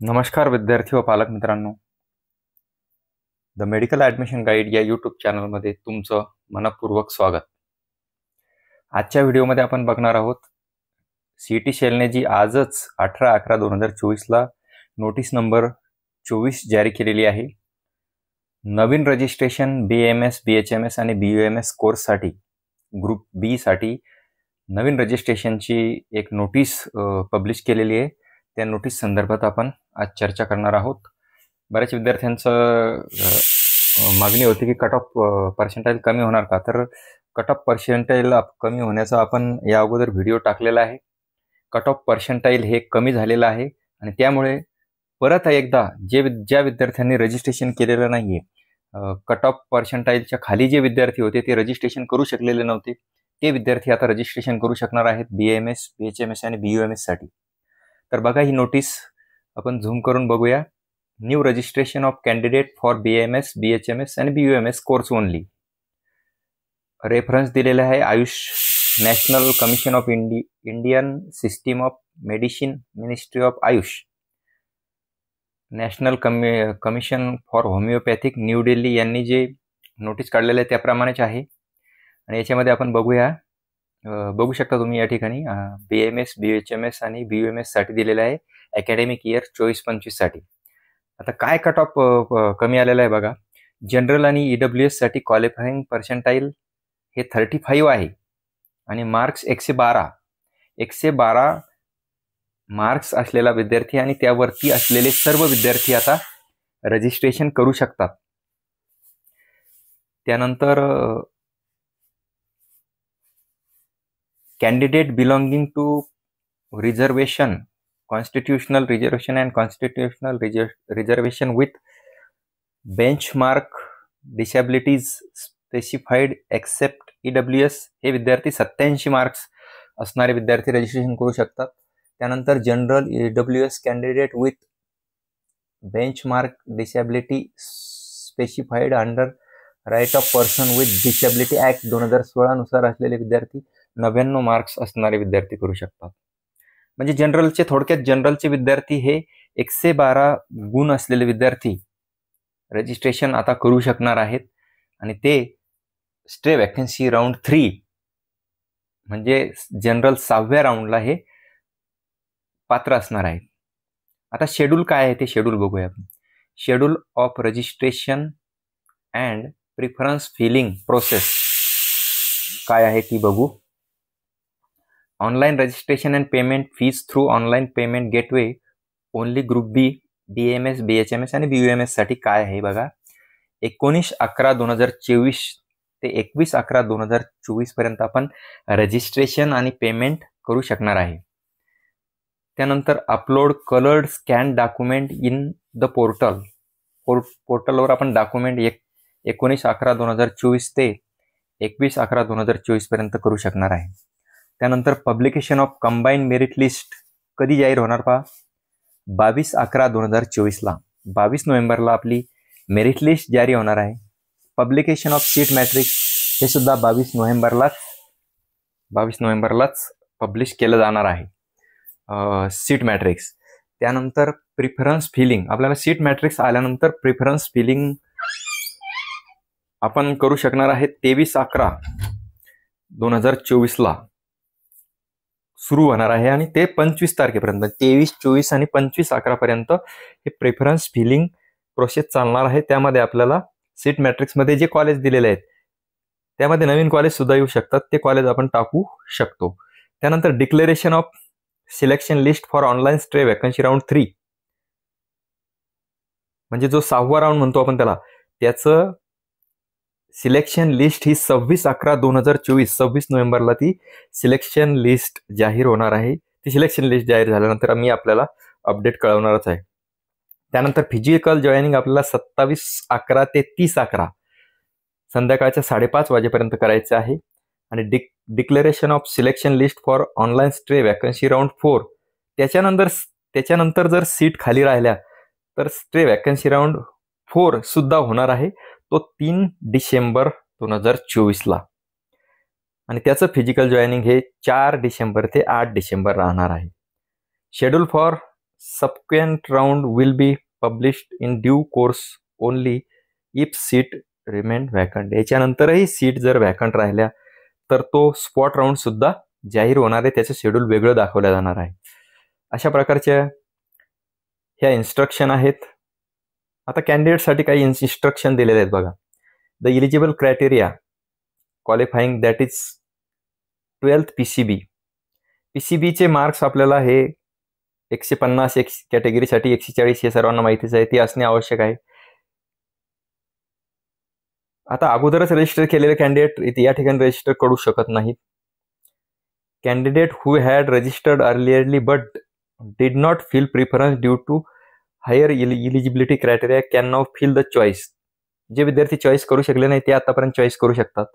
नमस्कार विद्यार्थी व पालक मित्रांनो, द मेडिकल ॲडमिशन गाईड या यूट्यूब चॅनलमध्ये तुमचं मनपूर्वक स्वागत. आजच्या व्हिडिओमध्ये आपण बघणार आहोत CET शेलने जी आजच 18/11/2024ला नोटीस नंबर 24 जारी केलेली आहे. नवीन रजिस्ट्रेशन BAMS, BHMS आणि BUMS कोर्ससाठी ग्रुप बी साठी नवीन रजिस्ट्रेशनची एक नोटीस पब्लिश केलेली आहे. त्या नोटीस संदर्भात आपण आज चर्चा करणार आहोत. बऱ्याच विद्यार्थ्यांचं मागणी होती की कट ऑफ पर्सेंटाईल कमी होणार का, तर कट ऑफ पर्सेंटाईल कमी होण्याचा आपण या अगोदर व्हिडिओ टाकलेला आहे. कट ऑफ पर्सेंटाईल हे कमी झालेलं आहे आणि त्यामुळे परत एकदा ज्या विद्यार्थ्यांनी रजिस्ट्रेशन केलेलं नाहीये, कट ऑफ पर्सेंटाईलच्या खाली जे विद्यार्थी होते ते रजिस्ट्रेशन करू शकलेले नव्हते, ते विद्यार्थी आता रजिस्ट्रेशन करू शकणार आहेत BAMS, BHMS आणि BUMS साठी. तर बघा ही नोटीस आपण झूम करून बघूया. New registration of candidate for BAMS, BHMS आणि BUMS कोर्स ओनली. रेफरन्स दिलेला आहे Ayush national commission of Indian system of medicine, ministry of Ayush, national commission for homeopathic, new Delhi यांनी जे नोटीस काढलेलं आहे त्याप्रमाणेच आहे. आणि याच्यामध्ये आपण बघू शकता तुम्ही या ठिकाणी BAMS, BHMS आणि BUMS साठी दिलेलं आहे अकॅडमिक इयर 24-25 साठी. आता काय कट ऑफ कमी आलेला आहे बघा. जनरल आणि EWS साठी क्वालिफाईंग पर्सेंटाईल हे 35 आहे आणि मार्क्स 112 मार्क्स असलेला विद्यार्थी आणि त्यावरती असलेले सर्व विद्यार्थी आता रजिस्ट्रेशन करू शकतात. त्यानंतर candidate belonging to reservation, constitutional reservation and constitutional reservation with benchmark disabilities specified except EWS हे विद्यार्थी 87 मार्क्स असणारे विद्यार्थी रजिस्ट्रेशन करू शकतात. त्यानंतर general EWS candidate with benchmark disability specified under right of person with disability act 2016 नुसार असलेले विद्यार्थी 99 मार्क्स असणारे विद्यार्थी करू शकतात. म्हणजे थोडक्यात जनरलचे विद्यार्थी हे 112 गुण असलेले विद्यार्थी रजिस्ट्रेशन आता करू शकणार आहेत आणि ते स्टे वॅकन्सी राऊंड 3 म्हणजे जनरल 6व्या राऊंडला हे पात्र असणार आहेत. आता शेड्यूल काय आहे ते शेड्यूल बघूया आपण. Schedule of registration and preference filling process काय आहे ती बघू. Online registration and payment fees through online payment gateway only group B, BAMS, BHMS आणि BUMS साठी काय आहे बघा. 19/11/2024 ते 21/11/2024 पर्यंत आपण रजिस्ट्रेशन आणि पेमेंट करू शकणार आहे. त्यानंतर upload coloured scan document in the पोर्टलवर आपण डॉक्युमेंट 19/11/2024 ते 21/11/2024 पर्यंत करू शकणार आहे. त्यानंतर publication of combined merit list कधी जाहीर होणार पहा. 22/11/2024ला 22 नोव्हेंबरला आपली मेरिट लिस्ट जारी होणार आहे. पब्लिकेशन ऑफ सीट मॅट्रिक्स हे सुद्धा 22 नोव्हेंबरलाच पब्लिश केलं जाणार आहे सीट मॅट्रिक्स. त्यानंतर प्रिफरन्स फिलिंग, आपल्याला सीट मॅट्रिक्स आल्यानंतर प्रिफरन्स फिलिंग आपण करू शकणार आहे 23/11/2024ला सुरू होणार आहे आणि ते 25 तारखेपर्यंत 23, 24 आणि 25/11 पर्यंत हे प्रेफरन्स फिलिंग प्रोसेस चालणार आहे. त्यामध्ये आपल्याला सीट मॅट्रिक्समध्ये जे कॉलेज दिलेले आहेत त्यामध्ये नवीन कॉलेज सुद्धा येऊ शकतात, ते कॉलेज आपण टाकू शकतो. त्यानंतर declaration of selection list for online stay vacancy round 3 म्हणजे जो 6वा राऊंड म्हणतो आपण त्याचं सिलेक्शन लिस्ट ही 26/11/2024 26 नोव्हेंबरला ती सिलेक्शन लिस्ट जाहीर होणार आहे. ती सिलेक्शन लिस्ट जाहीर झाल्यानंतर मी आपल्याला अपडेट कळवणारच आहे. त्यानंतर फिजिकल जॉईनिंग आपल्याला 27/11 ते 30/11 संध्याकाळच्या 5:30 वाजेपर्यंत करायचं आहे. आणि declaration of selection list for online stay vacancy round 4 त्याच्यानंतर जर सीट खाली राहिल्या तर स्टे वॅकन्सी राऊंड 4 सुद्धा होणार आहे, तो 3 डिसेंबर 2024ला. आणि त्याचं फिजिकल जॉईनिंग हे 4 डिसेंबर ते 8 डिसेंबर राहणार आहे. Schedule for subsequent round will be published in due course only if seat remain vacant. याच्यानंतरही सीट जर वॅकंट राहिल्या तर तो स्पॉट राऊंड सुद्धा जाहीर होणार आहे, त्याचं शेड्यूल वेगळं दाखवलं जाणार आहे. अशा प्रकारच्या ह्या इन्स्ट्रक्शन आहेत. आता कॅन्डिडेटसाठी काही इन्स्ट्रक्शन दिलेले आहेत बघा. The eligible criteria qualifying that is 12th PCB. PCBचे मार्क्स आपल्याला हे 150 कॅटेगरीसाठी 140 हे सर्वांना माहितीच आहे, ते असणे आवश्यक आहे. आता अगोदरच रजिस्टर केलेले कॅन्डिडेट या ठिकाणी रजिस्टर करू शकत नाहीत. Candidate who had registered earlierly but did not fill preference due to higher eligibility criteria can now fill the choice. जे विद्यार्थी चॉईस करू शकले नाही ते आतापर्यंत चॉईस करू शकतात.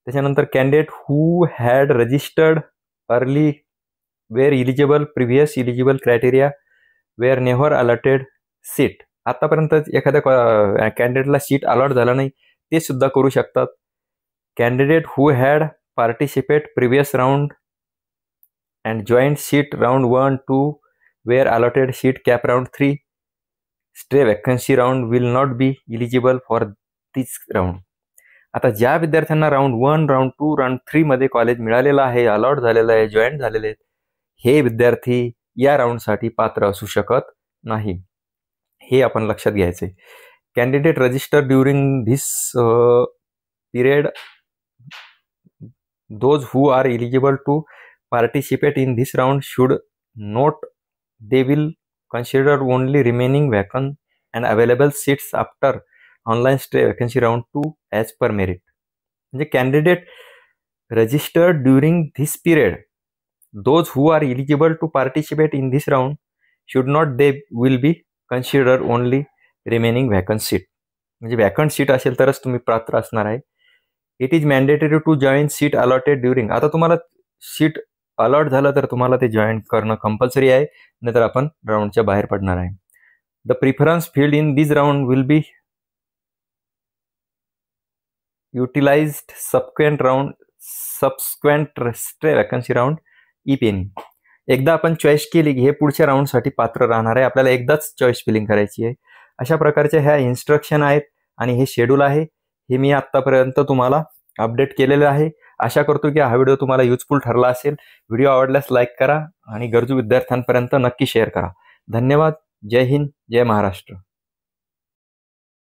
त्याच्यानंतर candidate who had registered early were eligible previous eligible criteria were never allotted seat. आतापर्यंत एखाद्या कॅन्डिडेटला सीट अलॉट झाला नाही ते सुद्धा करू शकतात. Candidate who had participate previous round and joint seat round 1, 2 were allotted seat cap round 3 stay vacancy round will not be eligible for this round. आता ज्या विद्यार्थ्यांना राऊंड 1, राऊंड 2, राऊंड 3 मध्ये कॉलेज मिळालेलं आहे, अलॉट झालेलं आहे, जॉईंट झालेले आहेत, हे विद्यार्थी या राऊंडसाठी पात्र असू शकत नाही. हे आपण लक्षात घ्यायचे. Candidate register during this period those who are eligible to participate in this round should note they will consider only remaining vacant and available seats after online stay vacancy round 2 as per merit. म्हणजे candidate registered during this period, those who are eligible to participate in this round should not, they will be consider only remaining vacant seat. म्हणजे vacant seat असेल तरच तुम्ही पात्र असणार आहे. It is mandatory to join seat allotted during. आता तुम्हाला seat allot झालं तर तुम्हाला ते जॉईन करणं कंपल्सरी आहे, नाहीतर आपण राऊंडच्या बाहेर पडणार आहे. The preference filled in this round will be utilized subsequent stay vacancy round if any. एकदा आपण चॉईस केली की हे पुढच्या राऊंडसाठी पात्र राहणार आहे, आपल्याला एकदाच चॉईस फिलिंग करायची आहे. अशा प्रकारच्या ह्या इन्स्ट्रक्शन आहेत आणि हे शेड्यूल आहे, हे मी आत्तापर्यंत तुम्हाला अपडेट केलेलं आहे. आशा करतो की हा व्हिडिओ तुम्हाला युजफुल ठरला असेल. व्हिडिओ आवडल्यास लाईक करा आणि गरजू विद्यार्थ्यांपर्यंत नक्की शेअर करा. धन्यवाद. जय हिंद, जय महाराष्ट्र.